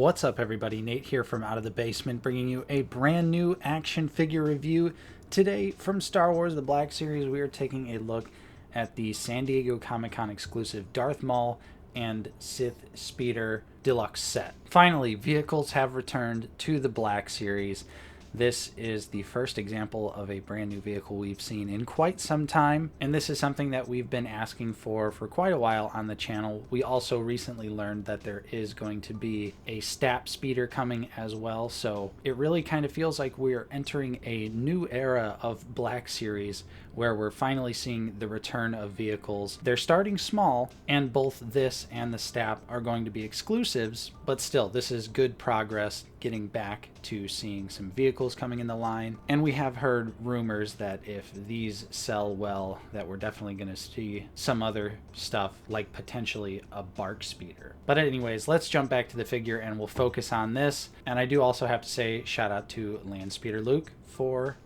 What's up, everybody? Nate here from Out of the Basement, bringing you a brand new action figure review. Today, from Star Wars The Black Series, we are taking a look at the San Diego Comic-Con exclusive Darth Maul and Sith Speeder Deluxe set. Finally, vehicles have returned to the Black Series. This is the first example of a brand new vehicle we've seen in quite some time, and this is something that we've been asking for quite a while on the channel. We also recently learned that there is going to be a STAP speeder coming as well, so it really kind of feels like we're entering a new era of Black Series where we're finally seeing the return of vehicles. They're starting small, and both this and the STAP are going to be exclusives, but still, this is good progress getting back to seeing some vehicles coming in the line. And we have heard rumors that if these sell well, that we're definitely going to see some other stuff, like potentially a BARC speeder. But anyways, let's jump back to the figure and we'll focus on this. And I do also have to say shout out to Land Speeder Luke for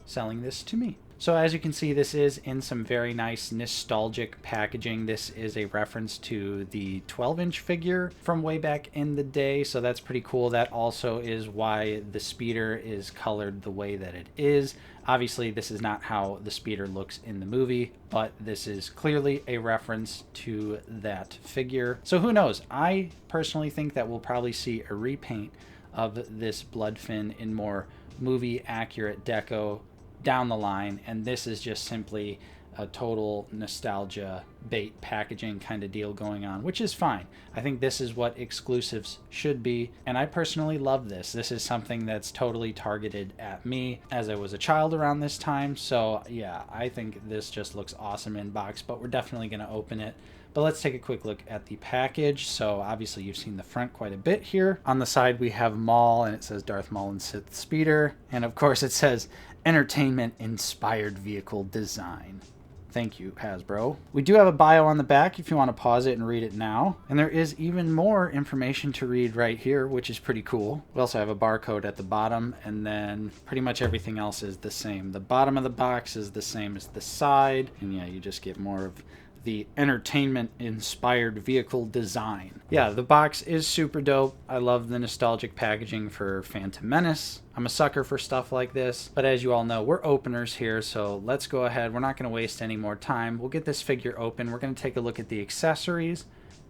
selling this to me. So as you can see, this is in some very nice nostalgic packaging. This is a reference to the 12-inch figure from way back in the day, so that's pretty cool. That also is why the speeder is colored the way that it is. Obviously, this is not how the speeder looks in the movie, but this is clearly a reference to that figure. So who knows? I personally think that we'll probably see a repaint of this Bloodfin in more movie-accurate deco down the line, and this is just simply a total nostalgia bait packaging kind of deal going on, which is fine. I think this is what exclusives should be, and I personally love this. This is something that's totally targeted at me as I was a child around this time, so yeah, I think this just looks awesome in box, but we're definitely going to open it. But let's take a quick look at the package. So obviously you've seen the front quite a bit here. On the side we have Maul, and it says Darth Maul and Sith Speeder, and of course it says entertainment inspired vehicle design. Thank you, Hasbro. We do have a bio on the back if you want to pause it and read it now. And there is even more information to read right here, which is pretty cool. We also have a barcode at the bottom, and then pretty much everything else is the same. The bottom of the box is the same as the side, and yeah, you just get more of the entertainment inspired vehicle design. Yeah, the box is super dope. I love the nostalgic packaging for Phantom Menace. I'm a sucker for stuff like this, but as you all know, we're openers here, so let's go ahead. We're not going to waste any more time. We'll get this figure open. We're going to take a look at the accessories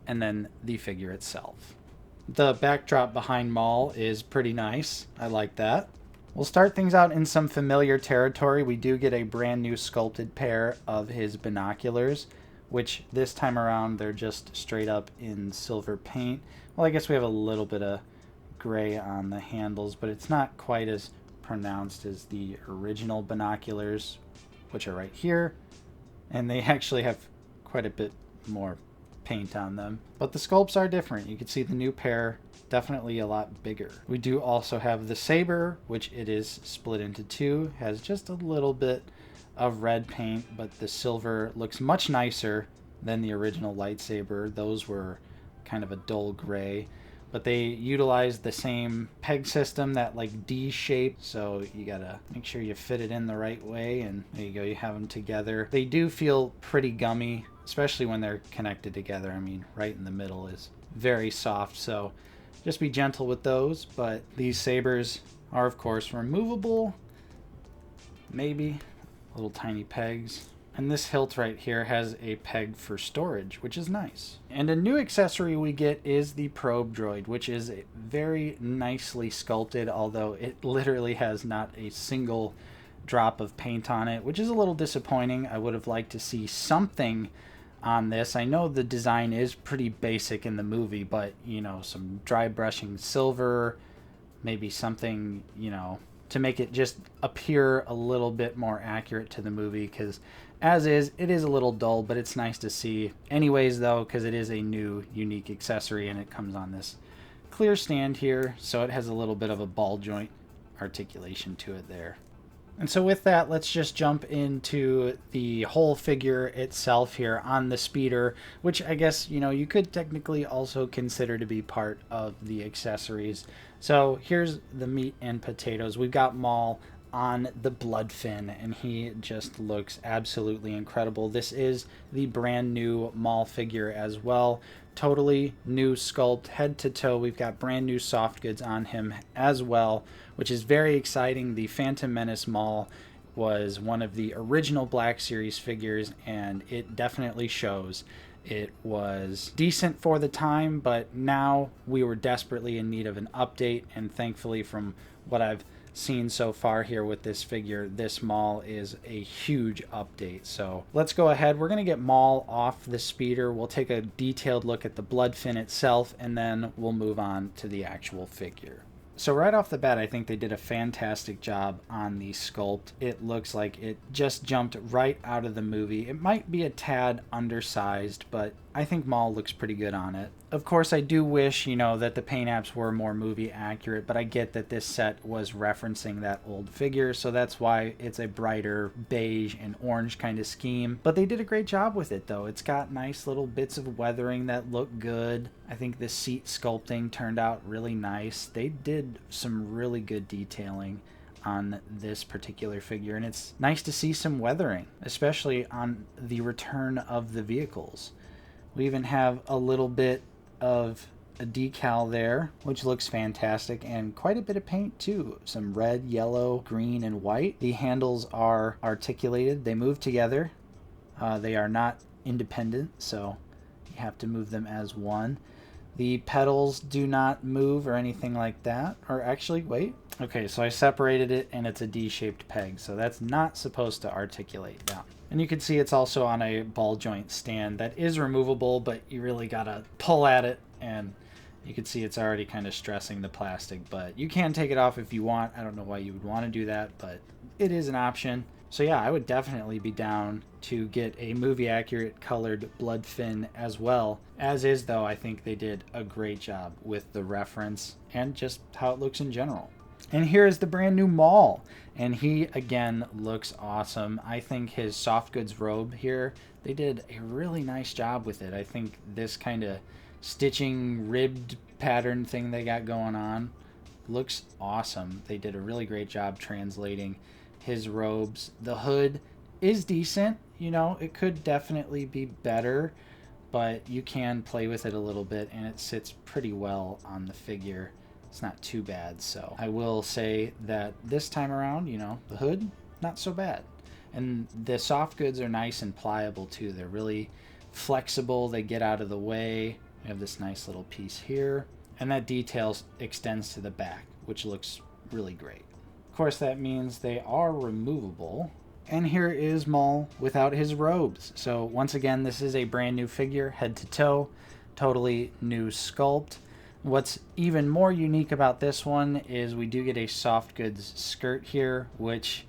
and then the figure itself. The backdrop behind Maul is pretty nice. I like that. We'll start things out in some familiar territory. We do get a brand new sculpted pair of his binoculars, which this time around they're just straight up in silver paint. Well, I guess we have a little bit of gray on the handles, but it's not quite as pronounced as the original binoculars, which are right here. And they actually have quite a bit more paint on them. But the sculpts are different. You can see the new pair, definitely a lot bigger. We do also have the saber, which it is split into two, has just a little bit of red paint, but the silver looks much nicer than the original lightsaber. Those were kind of a dull gray, but they utilized the same peg system, that like D shape, so you gotta make sure you fit it in the right way, and there you go, you have them together. They do feel pretty gummy, especially when they're connected together. I mean, right in the middle is very soft, so just be gentle with those. But these sabers are of course removable, maybe little tiny pegs. And this hilt right here has a peg for storage, which is nice. And a new accessory we get is the probe droid, which is very nicely sculpted, although it literally has not a single drop of paint on it, which is a little disappointing. I would have liked to see something on this. I know the design is pretty basic in the movie, but you know, some dry brushing silver, maybe something, you know, to make it just appear a little bit more accurate to the movie, because as is, it is a little dull, but it's nice to see anyways though, because it is a new unique accessory, and it comes on this clear stand here, so it has a little bit of a ball joint articulation to it there. And so with that, let's just jump into the whole figure itself here on the speeder, which I guess, you know, you could technically also consider to be part of the accessories. So here's the meat and potatoes. We've got Maul on the Bloodfin, and he just looks absolutely incredible. This is the brand new Maul figure as well. Totally new sculpt, head to toe. We've got brand new soft goods on him as well, which is very exciting. The Phantom Menace Maul was one of the original Black Series figures, and it definitely shows. It was decent for the time, but now we were desperately in need of an update, and thankfully, from what I've seen so far here with this figure, this Maul is a huge update. So let's go ahead. We're going to get Maul off the speeder. We'll take a detailed look at the blood fin itself, and then we'll move on to the actual figure. So right off the bat, I think they did a fantastic job on the sculpt. It looks like it just jumped right out of the movie. It might be a tad undersized, but I think Maul looks pretty good on it. Of course, I do wish, that the paint apps were more movie accurate, but I get that this set was referencing that old figure, so that's why it's a brighter beige and orange kind of scheme. But they did a great job with it, though. It's got nice little bits of weathering that look good. I think the seat sculpting turned out really nice. They did some really good detailing on this particular figure, and it's nice to see some weathering, especially on the return of the vehicles. We even have a little bit of a decal there, which looks fantastic, and quite a bit of paint too. Some red, yellow, green, and white. The handles are articulated. They move together. They are not independent, so you have to move them as one. The pedals do not move or anything like that. Or actually, wait. Okay, so I separated it, and it's a D-shaped peg, so that's not supposed to articulate down. And you can see it's also on a ball joint stand that is removable, but you really gotta pull at it, and you can see it's already kind of stressing the plastic, but you can take it off if you want. I don't know why you would want to do that, but it is an option. So yeah, I would definitely be down to get a movie accurate colored blood fin as well. As is, though, I think they did a great job with the reference and just how it looks in general. And here is the brand new Maul, and he again looks awesome. I think his soft goods robe here, they did a really nice job with it. I think this kind of stitching ribbed pattern thing they got going on looks awesome. They did a really great job translating his robes. The hood is decent, it could definitely be better, but you can play with it a little bit, and it sits pretty well on the figure. It's not too bad. So I will say that this time around, the hood, not so bad. And the soft goods are nice and pliable too. They're really flexible. They get out of the way. We have this nice little piece here. And that detail extends to the back, which looks really great. Of course, that means they are removable. And here is Maul without his robes. So once again, this is a brand new figure, head to toe, totally new sculpt. What's even more unique about this one is we do get a soft goods skirt here, which,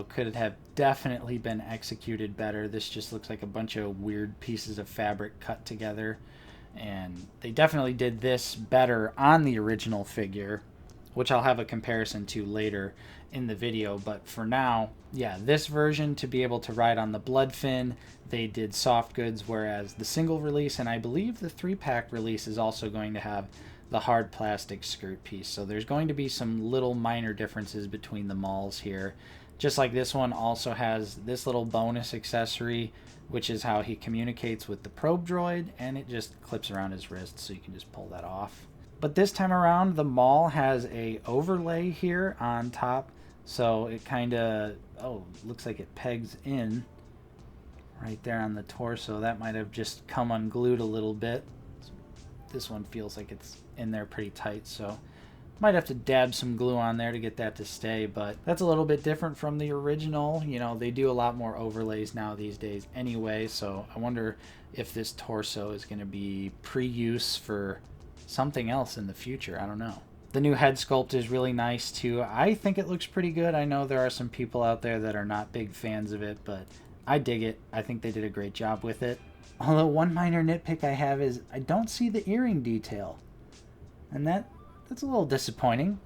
could have definitely been executed better. This just looks like a bunch of weird pieces of fabric cut together. And they definitely did this better on the original figure, which I'll have a comparison to later in the video. But for now, yeah, this version, to be able to ride on the blood fin, they did soft goods, whereas the single release, and I believe the 3-pack release, is also going to have the hard plastic skirt piece. So there's going to be some little minor differences between the Mauls here. Just like this one also has this little bonus accessory, which is how he communicates with the probe droid, and it just clips around his wrist, so you can just pull that off. But this time around, the Maul has a overlay here on top, so it kind of, looks like it pegs in right there on the torso. That might have just come unglued a little bit. This one feels like it's in there pretty tight, so might have to dab some glue on there to get that to stay, but that's a little bit different from the original. They do a lot more overlays now these days anyway, so I wonder if this torso is going to be pre-use for something else in the future. I don't know. The new head sculpt is really nice too. I think it looks pretty good. I know there are some people out there that are not big fans of it, but I dig it. I think they did a great job with it. Although one minor nitpick I have is I don't see the earring detail. And that's a little disappointing.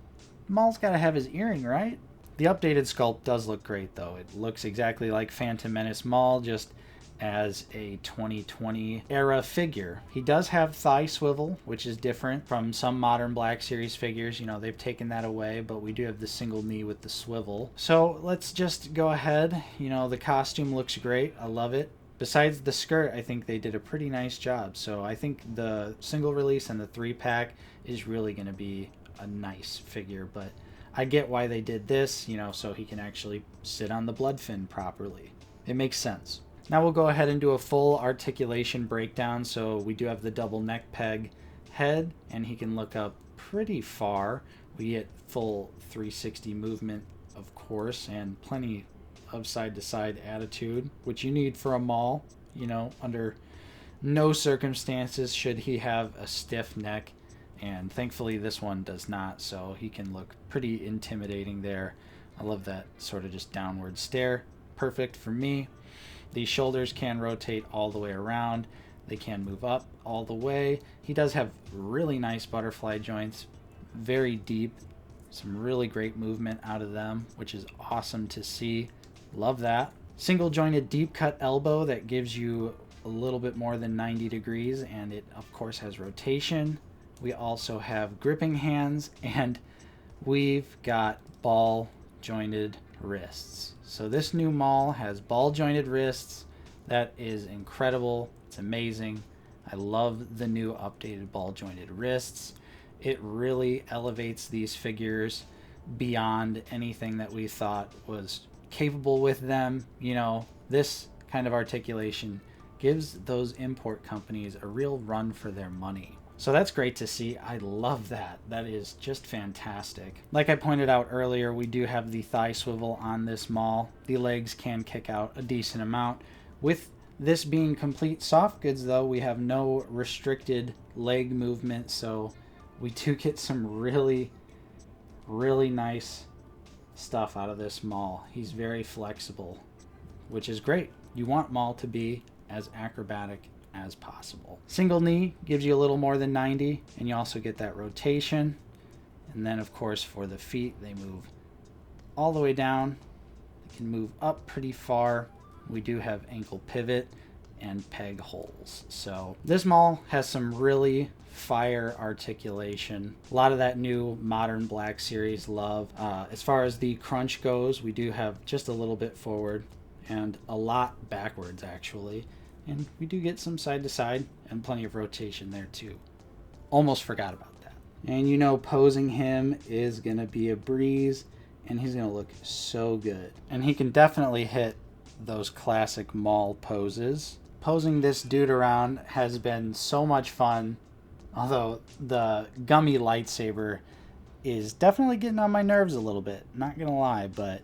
Maul's got to have his earring, right? The updated sculpt does look great though. It looks exactly like Phantom Menace Maul, just as a 2020 era figure. He does have thigh swivel, which is different from some modern Black Series figures. They've taken that away, but we do have the single knee with the swivel. So let's just go ahead. The costume looks great. I love it. besides the skirt, I think they did a pretty nice job. So I think the single release and the 3-pack is really going to be a nice figure. But I get why they did this, you know, so he can actually sit on the Bloodfin properly. It makes sense. Now we'll go ahead and do a full articulation breakdown. So we do have the double neck peg head, and he can look up pretty far. We get full 360 movement, of course, and plenty of side-to-side attitude, which you need for a Maul. You know, under no circumstances should he have a stiff neck, and thankfully this one does not, so he can look pretty intimidating there. I love that sort of just downward stare. Perfect for me. The shoulders can rotate all the way around. They can move up all the way. He does have really nice butterfly joints, very deep, some really great movement out of them, which is awesome to see. Love that. Single jointed deep cut elbow that gives you a little bit more than 90 degrees, and it of course has rotation. We also have gripping hands, and we've got ball jointed wrists. So this new Maul has ball jointed wrists. That is incredible. It's amazing. I love the new updated ball jointed wrists. It really elevates these figures beyond anything that we thought was capable with them. You know, this kind of articulation gives those import companies a real run for their money. So that's great to see. I love that. That is just fantastic. Like I pointed out earlier, we do have the thigh swivel on this Maul. The legs can kick out a decent amount. With this being complete soft goods, though, we have no restricted leg movement, so we do get some really, really nice stuff out of this Maul. He's very flexible, which is great. You want Maul to be as acrobatic as possible. Single knee gives you a little more than 90, and you also get that rotation. And then, of course, for the feet, they move all the way down. They can move up pretty far. We do have ankle pivot and peg holes. So this Maul has some really fire articulation. A lot of that new modern Black Series love. As far as the crunch goes, we do have just a little bit forward and a lot backwards, actually. And we do get some side to side and plenty of rotation there too. Almost forgot about that. And you know, posing him is going to be a breeze, and he's going to look so good. And he can definitely hit those classic Maul poses. Posing this dude around has been so much fun, although the gummy lightsaber is definitely getting on my nerves a little bit, not gonna lie, but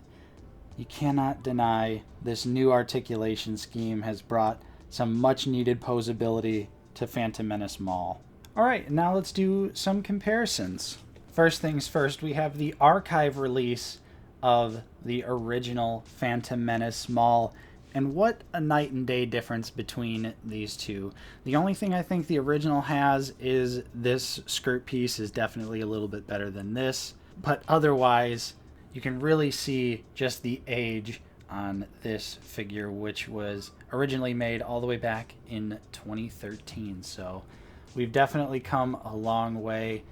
you cannot deny this new articulation scheme has brought some much needed posability to Phantom Menace Maul. Alright, now let's do some comparisons. First things first, we have the archive release of the original Phantom Menace Maul, and what a night and day difference between these two. The only thing I think the original has is this skirt piece is definitely a little bit better than this, but otherwise you can really see just the age on this figure, which was originally made all the way back in 2013. So we've definitely come a long way,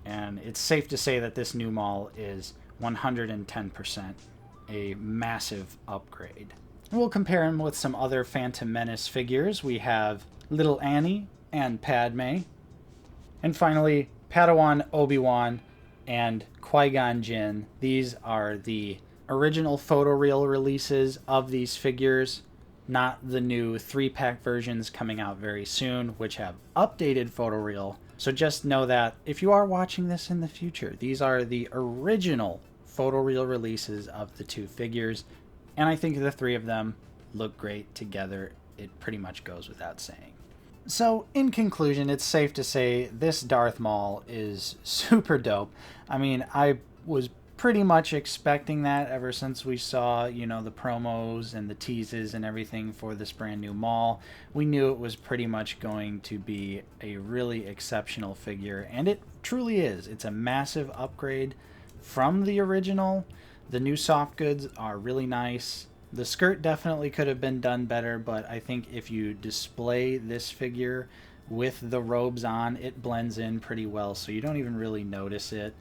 and it's safe to say that this new Maul is 110% a massive upgrade. We'll compare him with some other Phantom Menace figures. We have Little Annie and Padme. And finally, Padawan Obi-Wan and Qui-Gon Jinn. These are the original photoreal releases of these figures, not the new 3-pack versions coming out very soon, which have updated photoreal. So just know that if you are watching this in the future, these are the original photoreal releases of the two figures, and I think the three of them look great together. It pretty much goes without saying. So in conclusion, it's safe to say this Darth Maul is super dope. I mean, I was pretty much expecting that ever since we saw, you know, the promos and the teases and everything for this brand new Maul. We knew it was pretty much going to be a really exceptional figure, and it truly is. It's a massive upgrade from the original. The new soft goods are really nice. The skirt definitely could have been done better, but I think if you display this figure with the robes on, it blends in pretty well, so you don't even really notice it.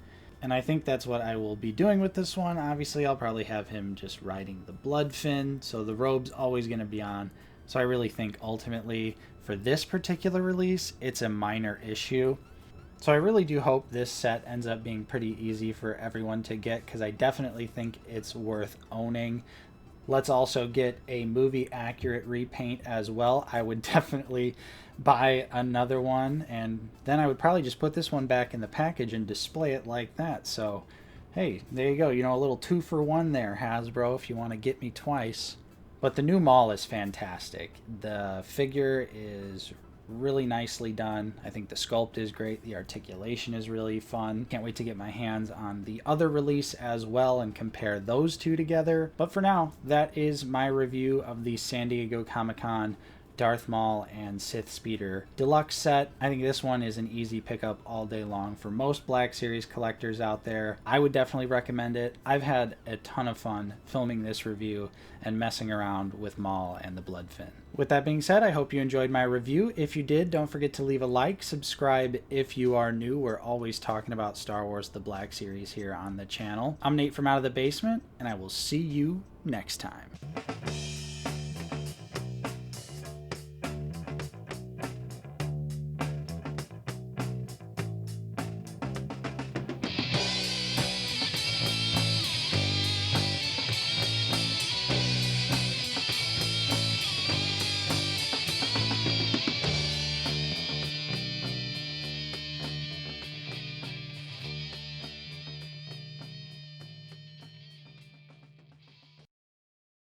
And I think that's what I will be doing with this one. Obviously, I'll probably have him just riding the Bloodfin, so the robe's always going to be on, So I really think ultimately for this particular release, it's a minor issue. So I really do hope this set ends up being pretty easy for everyone to get, because I definitely think it's worth owning. Let's also get a movie accurate repaint as well. I would definitely buy another one, and then I would probably just put this one back in the package and display it like that. So hey, there you go, you know, a little 2-for-1 there, Hasbro, if you want to get me twice. But the new Maul is fantastic. The figure is really nicely done. I think the sculpt is great. The articulation is really fun. Can't wait to get my hands on the other release as well and compare those two together. But for now, that is my review of the San Diego Comic-Con Darth Maul and Sith Speeder Deluxe set. I think this one is an easy pickup all day long for most Black Series collectors out there. I would definitely recommend it. I've had a ton of fun filming this review and messing around with Maul and the Bloodfin. With that being said, I hope you enjoyed my review. If you did, don't forget to leave a like, subscribe if you are new. We're always talking about Star Wars The Black Series here on the channel. I'm Nate from Out of the Basement, and I will see you next time.